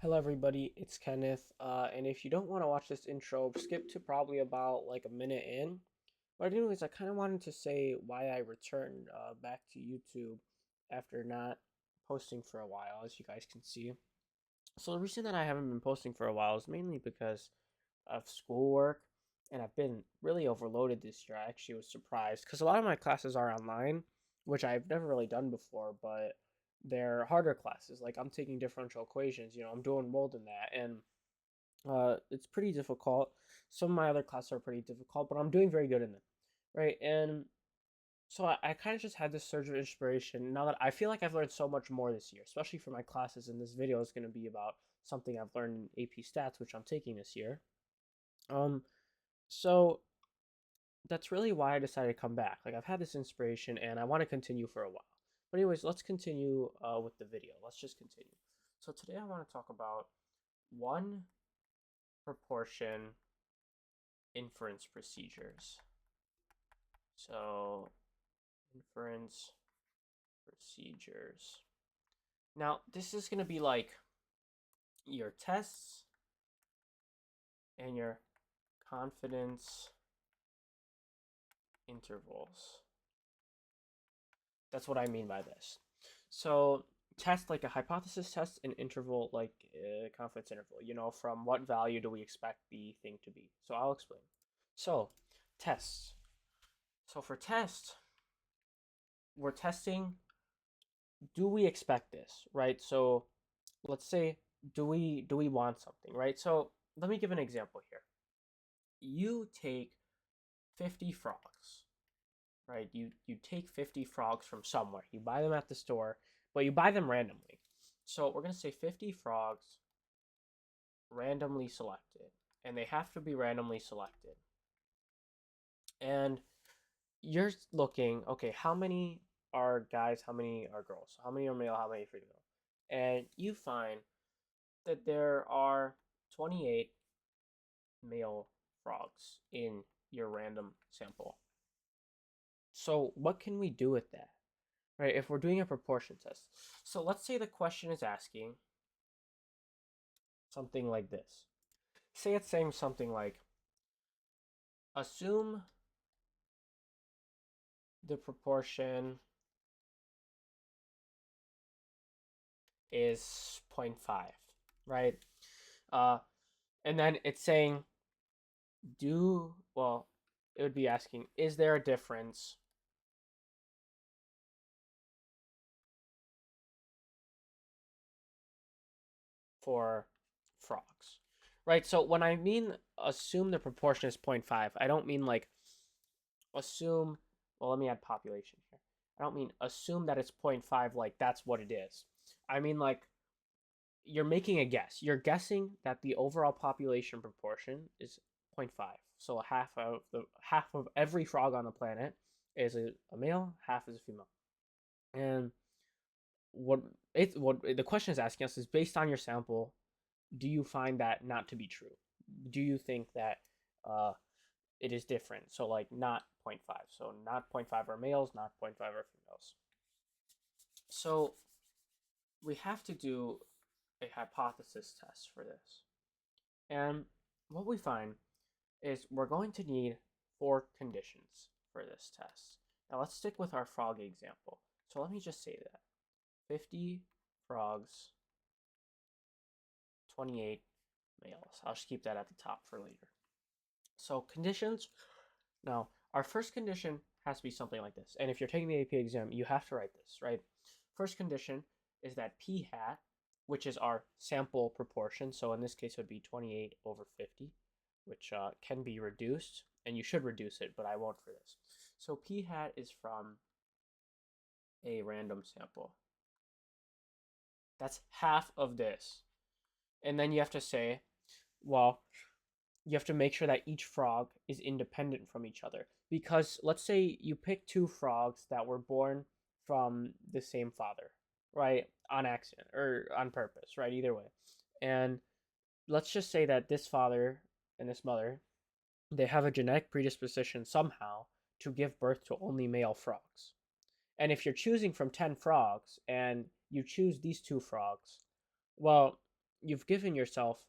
Hello everybody, it's Kenneth. And if you don't want to watch this intro, skip to probably about like a minute in. But anyways, I kind of wanted to say why I returned back to YouTube after not posting for a while, as you guys can see. So the reason that I haven't been posting for a while is mainly because of schoolwork, and I've been really overloaded this year. I actually was surprised because a lot of my classes are online, which I've never really done before, but they're harder classes. Like I'm taking differential equations, I'm doing more than that, and it's pretty difficult. Some of my other classes are pretty difficult, but I'm doing very good in them, right? And so I kind of just had this surge of inspiration now that I feel like I've learned so much more this year, especially for my classes. And this video is going to be about something I've learned in AP Stats, which I'm taking this year. Um, so that's really why I decided to come back. Like I've had this inspiration and I want to continue for a while. But anyways, let's continue with the video. Let's just continue. So today I want to talk about one proportion inference procedures. So inference procedures. Now this is going to be like your tests and your confidence intervals. That's what I mean by this. So test like a hypothesis test, an interval like a confidence interval. From what value do we expect the thing to be? So I'll explain. So tests. So for test, we're testing. Do we expect this, right? So let's say, do we want something, right? So let me give an example here. You take 50 frogs, right? You take 50 frogs from somewhere. You buy them at the store, but you buy them randomly. So we're going to say 50 frogs randomly selected, and they have to be randomly selected. And you're looking, okay, how many are guys, how many are girls? How many are male, how many are female? And you find that there are 28 male frogs in your random sample. So what can we do with that? Right, if we're doing a proportion test. So let's say the question is asking something like this. Say it's saying something like, assume the proportion is 0.5, right? Uh, and then it's saying, it would be asking, is there a difference for frogs? Right, so when I mean assume the proportion is 0.5, I don't mean like assume, well, let me add population here. I don't mean assume that it's 0.5 like that's what it is. I mean like you're making a guess. You're guessing that the overall population proportion is zero point 0.5. So half of every frog on the planet is a male, half is a female. And what the question is asking us is, based on your sample, do you find that not to be true? Do you think that uh, it is different? So like not zero point 0.5. So not zero point 0.5 are males, not zero point 0.5 are females. So we have to do a hypothesis test for this. And what we find is we're going to need 4 conditions for this test. Now let's stick with our frog example. So let me just say that 50 frogs, 28 males. I'll just keep that at the top for later. So conditions. Now, our first condition has to be something like this. And if you're taking the AP exam, you have to write this, right? First condition is that p hat, which is our sample proportion, so in this case it would be 28 over 50, which can be reduced, and you should reduce it, but I won't for this. So p hat is from a random sample. That's half of this. And then you have to say, well, you have to make sure that each frog is independent from each other. Because let's say you pick two frogs that were born from the same father, right? On accident or on purpose, right? Either way. And let's just say that this father and this mother, they have a genetic predisposition somehow to give birth to only male frogs. And if you're choosing from 10 frogs and you choose these two frogs, well, you've given yourself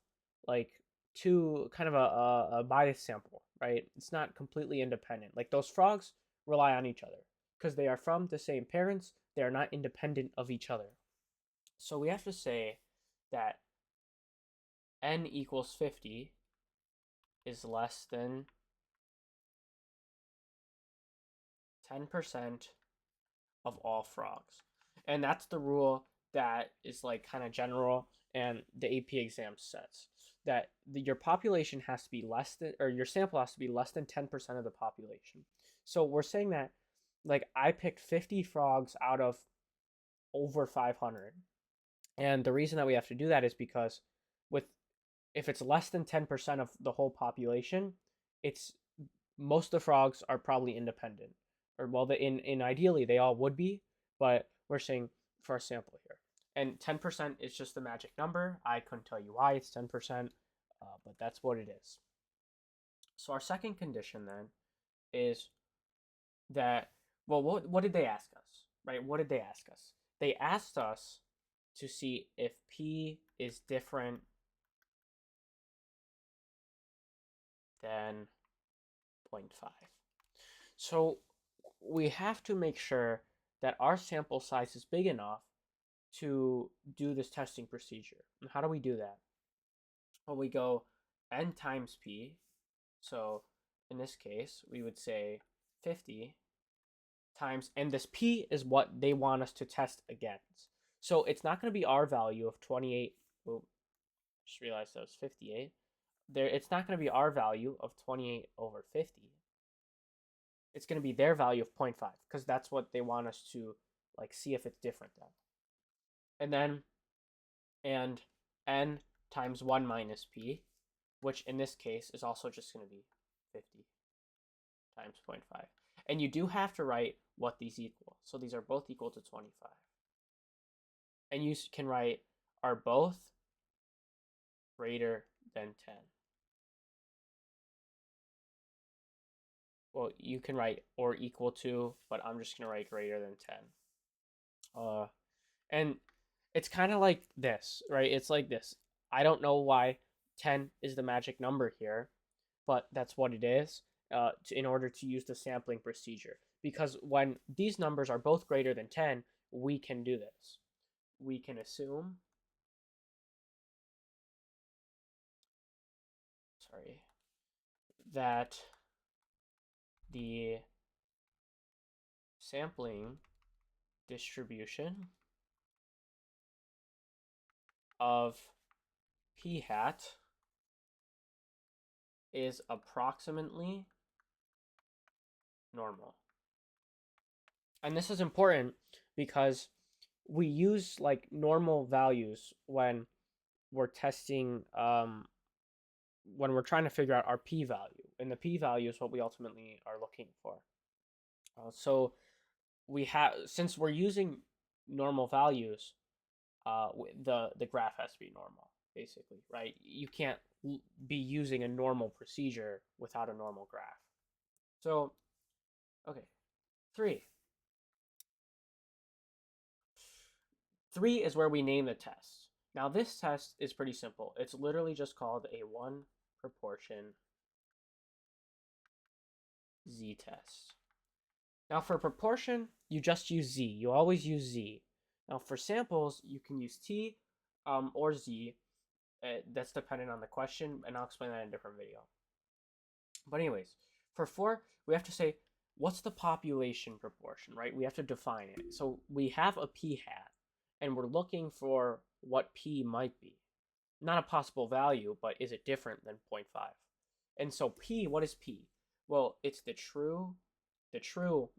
like two kind of a biased sample, right? It's not completely independent. Like those frogs rely on each other because they are from the same parents. They are not independent of each other. So we have to say that n equals 50 is less than 10% of all frogs. And that's the rule that is like kind of general and the AP exam sets that your population has to be less than, or your sample has to be less than 10% of the population. So we're saying that like I picked 50 frogs out of over 500. And the reason that we have to do that is because with if it's less than 10% of the whole population, it's most of the frogs are probably independent. Or well, in ideally they all would be, but we're saying for a sample here. And 10% is just the magic number. I couldn't tell you why it's 10%, but that's what it is. So our second condition then is that, well, what did they ask us, right? What did they ask us? They asked us to see if P is different than 0.5. So we have to make sure that our sample size is big enough to do this testing procedure. And how do we do that? Well, we go n times p. So in this case, we would say 50 times, and this p is what they want us to test against. So it's not going to be our value of 28. Oh, just realized that was 58. There, it's not going to be our value of 28 over 50. It's going to be their value of 0.5 because that's what they want us to like see if it's different then. And then and n times 1 minus p, which in this case is also just going to be 50 times 0.5. And you do have to write what these equal. So these are both equal to 25. And you can write are both greater than 10. Well, you can write or equal to, but I'm just going to write greater than 10. And it's kind of like this, right? It's like this. I don't know why 10 is the magic number here, but that's what it is in order to use the sampling procedure. Because when these numbers are both greater than 10, we can do this. We can assume, that the sampling distribution of p hat is approximately normal. And this is important because we use like normal values when we're testing when we're trying to figure out our p-value, and the p-value is what we ultimately are looking for. So we have, since we're using normal values, the graph has to be normal, basically, right? You can't be using a normal procedure without a normal graph. So, okay, 3. 3 is where we name the test. Now this test is pretty simple. It's literally just called a one proportion z-test. Now for proportion, you just use z. You always use z. Now for samples, you can use t or z. That's dependent on the question, and I'll explain that in a different video. But anyways, for 4, we have to say, what's the population proportion, right? We have to define it. So we have a p hat, and we're looking for what p might be. Not a possible value, but is it different than 0.5? And so p, what is p? Well, it's the true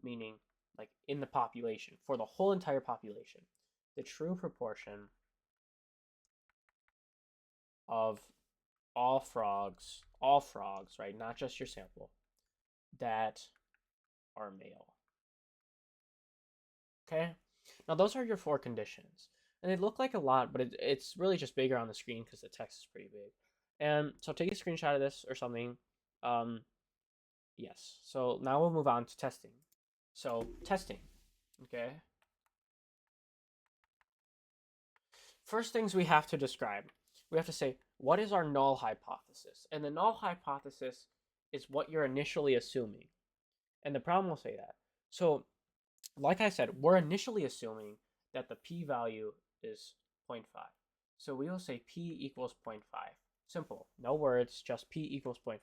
meaning like in the population, for the whole entire population, the true proportion of all frogs, right? Not just your sample, that are male. Okay? Now those are your 4 conditions. And they look like a lot, but it's really just bigger on the screen because the text is pretty big. And so take a screenshot of this or something. Yes. So now we'll move on to testing. So testing, okay? First things we have to describe. we have to say, what is our null hypothesis? And the null hypothesis is what you're initially assuming. And the problem will say that. So, like I said, we're initially assuming that the p-value is 0.5. So we will say p equals 0.5. Simple. No words, just p equals 0.5.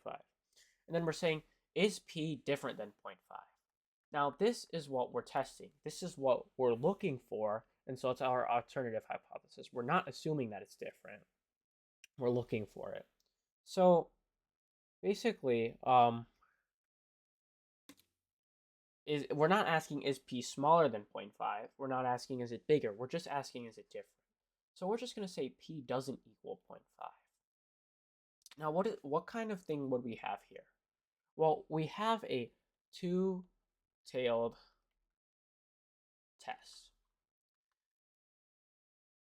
And then we're saying, is p different than 0.5? Now, this is what we're testing. This is what we're looking for. And so it's our alternative hypothesis. We're not assuming that it's different. We're looking for it. So basically, we're not asking is p smaller than 0.5. We're not asking is it bigger. We're just asking is it different. So we're just going to say p doesn't equal 0.5. Now, what kind of thing would we have here? Well, we have a two-tailed test.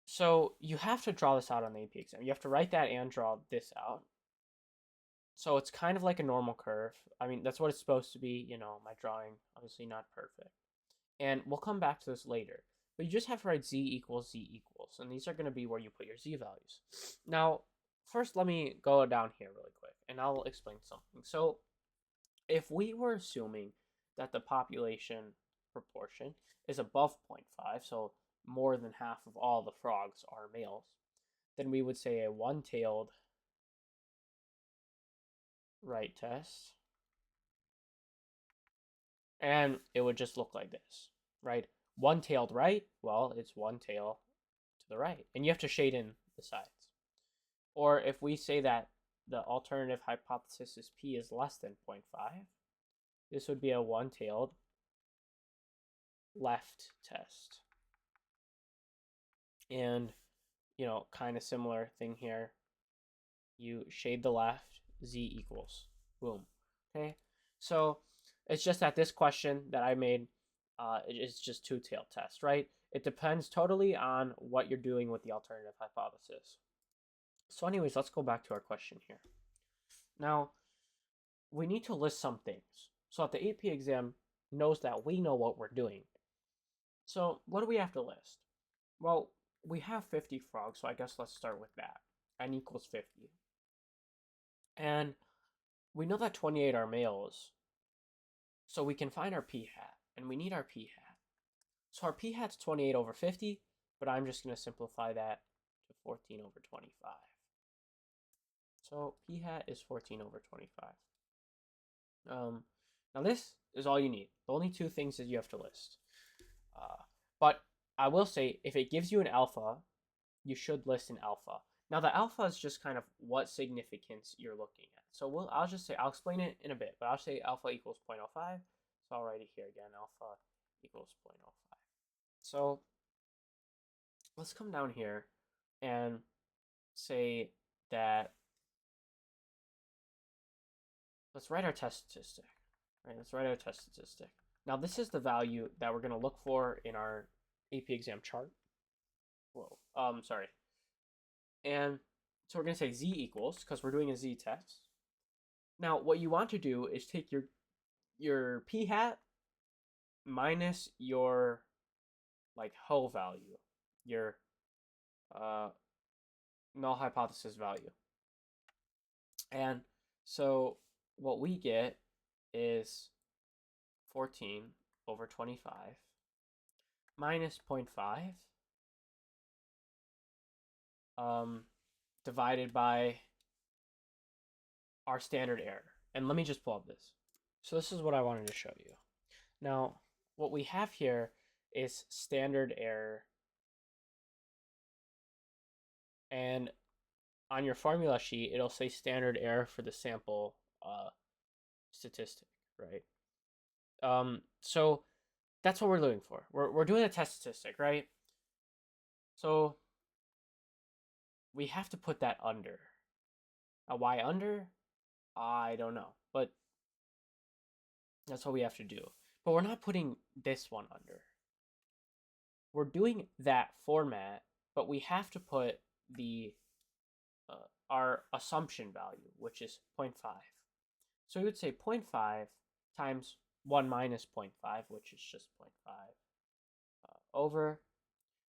So you have to draw this out on the AP exam. You have to write that and draw this out. So it's kind of like a normal curve. I mean, that's what it's supposed to be. You know, my drawing, obviously not perfect. And we'll come back to this later. But you just have to write z equals z equals. And these are going to be where you put your z values. Now, first let me go down here really quick. And I'll explain something. So if we were assuming that the population proportion is above 0.5, so more than half of all the frogs are males, then we would say a one-tailed right test. And it would just look like this, right? One-tailed right, well, it's one tail to the right. And you have to shade in the sides. Or if we say that the alternative hypothesis is p is less than 0.5, this would be a one-tailed left test. And, you know, kind of similar thing here. You shade the left, z equals. Boom. Okay? So it's just that this question that I made is just two-tailed test, right? It depends totally on what you're doing with the alternative hypothesis. So anyways, let's go back to our question here. Now, we need to list some things so that the AP exam knows that we know what we're doing. So what do we have to list? Well, we have 50 frogs, so I guess let's start with that. N equals 50. And we know that 28 are males, so we can find our p-hat, and we need our p-hat. So our p-hat's 28 over 50, but I'm just going to simplify that to 14 over 25. So p-hat is 14 over 25. Now this is all you need. The only two things that you have to list. But I will say, if it gives you an alpha, you should list an alpha. Now the alpha is just kind of what significance you're looking at. So I'll just say, I'll explain it in a bit, but I'll say alpha equals 0.05. So I'll write it here again, alpha equals 0.05. So let's come down here and say that, let's write our test statistic. Right, let's write our test statistic. Now this is the value that we're going to look for in our AP exam chart. Whoa, sorry. And so we're going to say z equals, because we're doing a z test. Now what you want to do is take your p-hat minus your like Ho value, your null hypothesis value. And so what we get is 14 over 25 minus 0.5 divided by our standard error. And let me just pull up this. So this is what I wanted to show you. Now, what we have here is standard error. And on your formula sheet, it'll say standard error for the sample statistic, right? So that's what we're looking for. We're doing a test statistic, right? So we have to put that under. Why under? I don't know, but that's what we have to do. But we're not putting this one under. We're doing that format, but we have to put the our assumption value, which is 0.5. So we would say 0.5 times 1 minus 0.5, which is just 0.5, over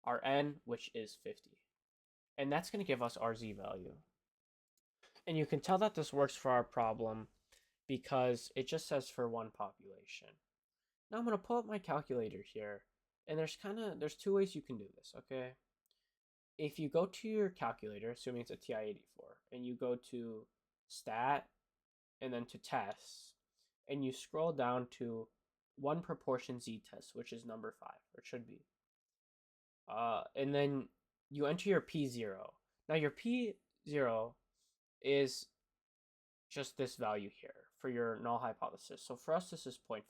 our n, which is 50. And that's going to give us our z value. And you can tell that this works for our problem because it just says for one population. Now I'm going to pull up my calculator here, and there's two ways you can do this, okay? If you go to your calculator, assuming it's a TI-84, and you go to stat and then to tests, and you scroll down to one proportion z test, which is number 5, or it should be. And then you enter your P0. Now your P0 is just this value here for your null hypothesis. So for us, this is 0.5.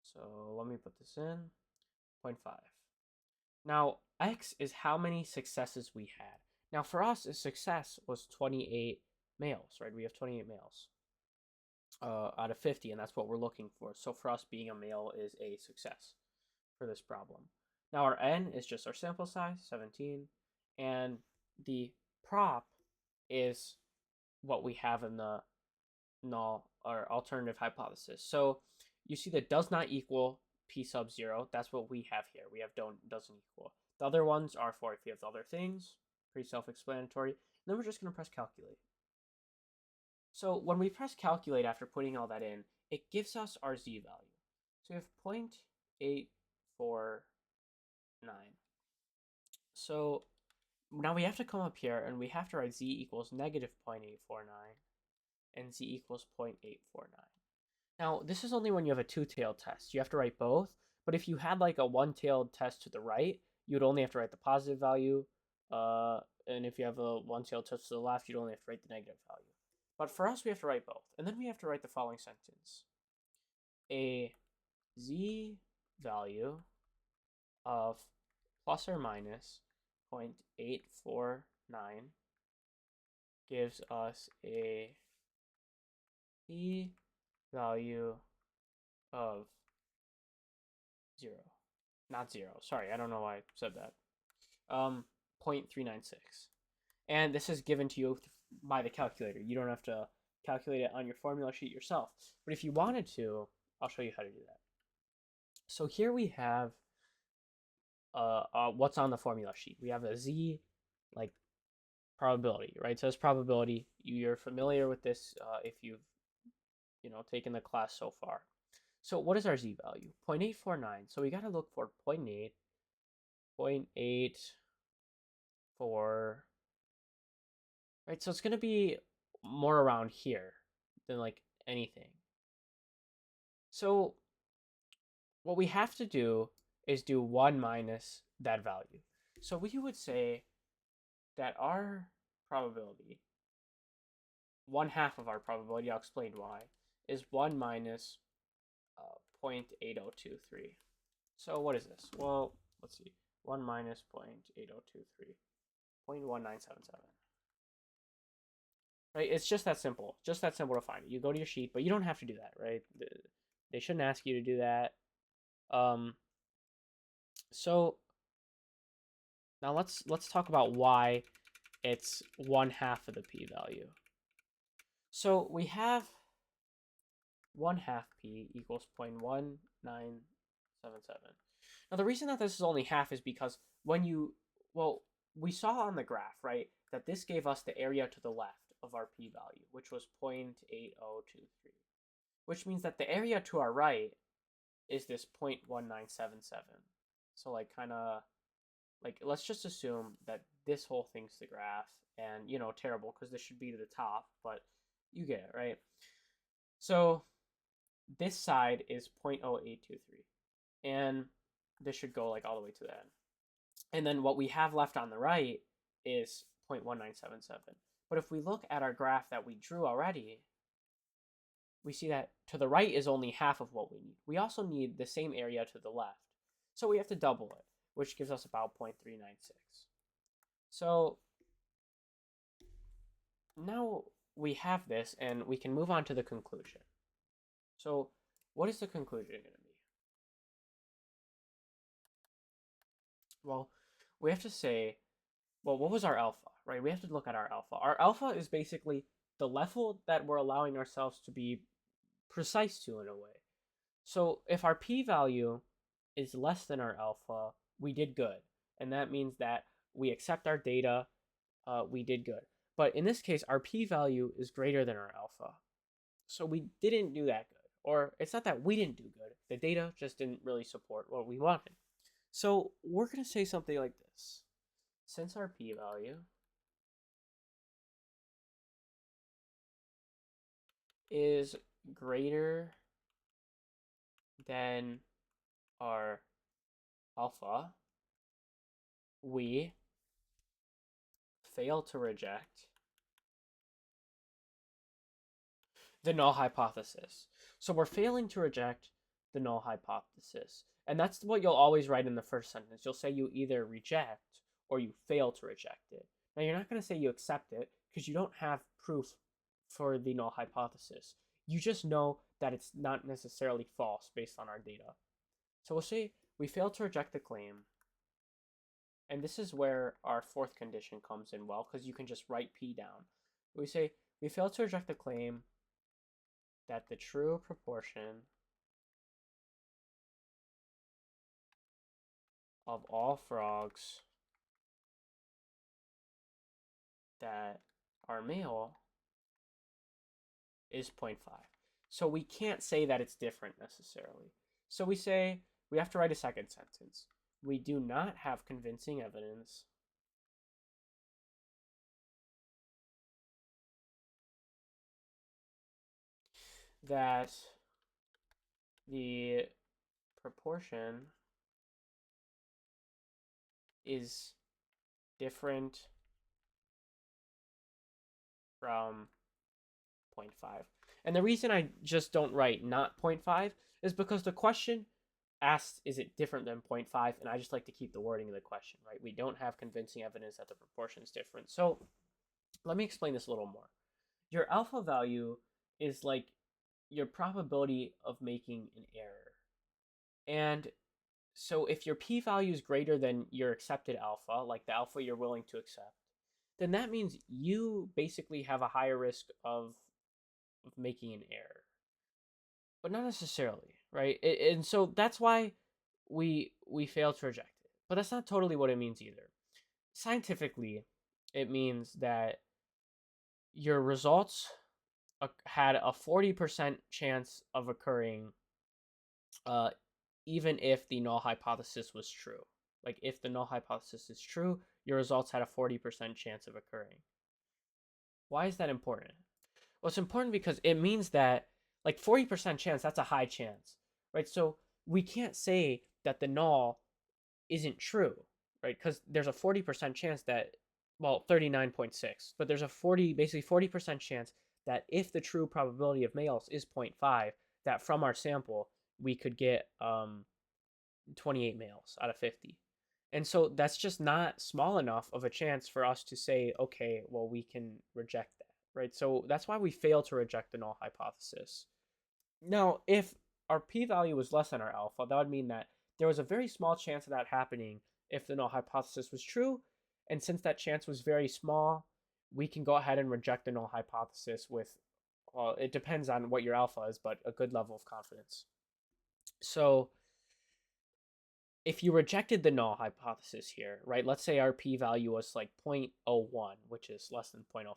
So let me put this in, 0.5. Now, x is how many successes we had. Now, for us, a success was 28 males, right? We have 28 males out of 50, and that's what we're looking for. So for us, being a male is a success for this problem. Now, our n is just our sample size, 17, and the prop is what we have in the null or alternative hypothesis. So you see that does not equal p sub 0. That's what we have here. We have doesn't equal. The other ones are for if you have the other things, pretty self-explanatory. And then we're just going to press calculate. So when we press calculate after putting all that in, it gives us our z value. So we have 0.849. So now we have to come up here and we have to write z equals negative 0.849 and z equals 0.849. Now, this is only when you have a two-tailed test. You have to write both, but if you had like a one-tailed test to the right, you'd only have to write the positive value, and if you have a one-tailed test to the left, you'd only have to write the negative value. But for us, we have to write both, and then we have to write the following sentence. A z value of plus or minus 0.849 gives us a p value of 0. Not 0. Sorry, I don't know why I said that. 0.396. And this is given to you by the calculator. You don't have to calculate it on your formula sheet yourself. But if you wanted to, I'll show you how to do that. So here we have what's on the formula sheet. We have a z, like probability, right? So it's probability. You're familiar with this if you've taken the class so far. So what is our z value? 0.849. So we got to look for 0.8, 0.84, right? So it's going to be more around here than like anything. So what we have to do is do 1 minus that value. So we would say that our probability, 1/2 of our probability, I'll explain why, is 1 minus 0.8023. So what is this? Well, let's see. 1 minus 0.8023, 0.1977. Right? It's just that simple. Just that simple to find it. You go to your sheet, but you don't have to do that, right? They shouldn't ask you to do that. So now let's talk about why it's 1/2 of the p-value. So we have 1/2 p equals 0.1977. Now the reason that this is only half is because we saw on the graph, right, that this gave us the area to the left of our p-value, which was 0.8023, which means that the area to our right is this 0.1977. So like kind of like let's just assume that this whole thing's the graph, and terrible because this should be to the top, but you get it, right? So this side is 0.0823, and this should go like all the way to the end. And then what we have left on the right is 0.1977. But if we look at our graph that we drew already, we see that to the right is only half of what we need. We also need the same area to the left. So we have to double it, which gives us about 0.396. So now we have this, and we can move on to the conclusion. So what is the conclusion going to be? Well, we have to say, well, what was our alpha, right? We have to look at our alpha. Our alpha is basically the level that we're allowing ourselves to be precise to in a way. So if our p-value is less than our alpha, we did good. And that means that we accept our data, we did good. But in this case, our p-value is greater than our alpha. So we didn't do that good. Or it's not that we didn't do good. The data just didn't really support what we wanted. So we're going to say something like this. Since our p-value is greater than our alpha, we fail to reject the null hypothesis. So we're failing to reject the null hypothesis. And that's what you'll always write in the first sentence. You'll say you either reject or you fail to reject it. Now, you're not going to say you accept it because you don't have proof for the null hypothesis. You just know that it's not necessarily false based on our data. So we'll say we fail to reject the claim. And this is where our fourth condition comes in well, because you can just write P down. We say we fail to reject the claim that the true proportion of all frogs that are male is 0.5. So we can't say that it's different necessarily. So we say we have to write a second sentence. We do not have convincing evidence that the proportion is different from 0.5. And the reason I just don't write not 0.5 is because the question asks, is it different than 0.5? And I just like to keep the wording of the question, right? We don't have convincing evidence that the proportion is different. So let me explain this a little more. Your alpha value is like your probability of making an error. And so if your p-value is greater than your accepted alpha, like the alpha you're willing to accept, then that means you basically have a higher risk of making an error. But not necessarily, right? And so that's why we fail to reject it. But that's not totally what it means either. Scientifically, it means that your results had a 40% chance of occurring even if the null hypothesis was true. Like if the null hypothesis is true, your results had a 40% chance of occurring. Why is that important? Well, it's important because it means that like 40% chance, that's a high chance, right? So we can't say that the null isn't true, right? Because there's a 40% chance that, well, 39.6, but there's a basically 40% chance that if the true probability of males is 0.5, that from our sample, we could get 28 males out of 50. And so that's just not small enough of a chance for us to say, okay, well, we can reject that, right? So that's why we fail to reject the null hypothesis. Now, if our p-value was less than our alpha, that would mean that there was a very small chance of that happening if the null hypothesis was true. And since that chance was very small, we can go ahead and reject the null hypothesis with, well, it depends on what your alpha is, but a good level of confidence. So if you rejected the null hypothesis here, right, let's say our p-value was like 0.01, which is less than 0.05.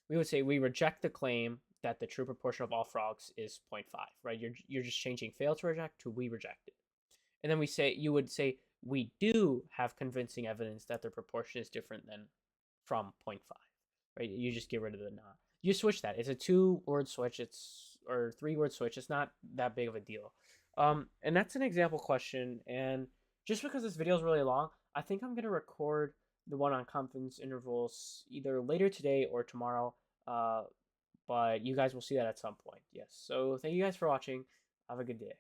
We would say we reject the claim that the true proportion of all frogs is 0.5, right? You're just changing fail to reject to we reject it. And then you would say we do have convincing evidence that the proportion is different than from 0.5, right? You just get rid of the not. You switch that. It's a 2-word switch. Or 3-word switch. It's not that big of a deal. And that's an example question. And just because this video is really long, I think I'm going to record the one on confidence intervals either later today or tomorrow. But you guys will see that at some point. Yes. So thank you guys for watching. Have a good day.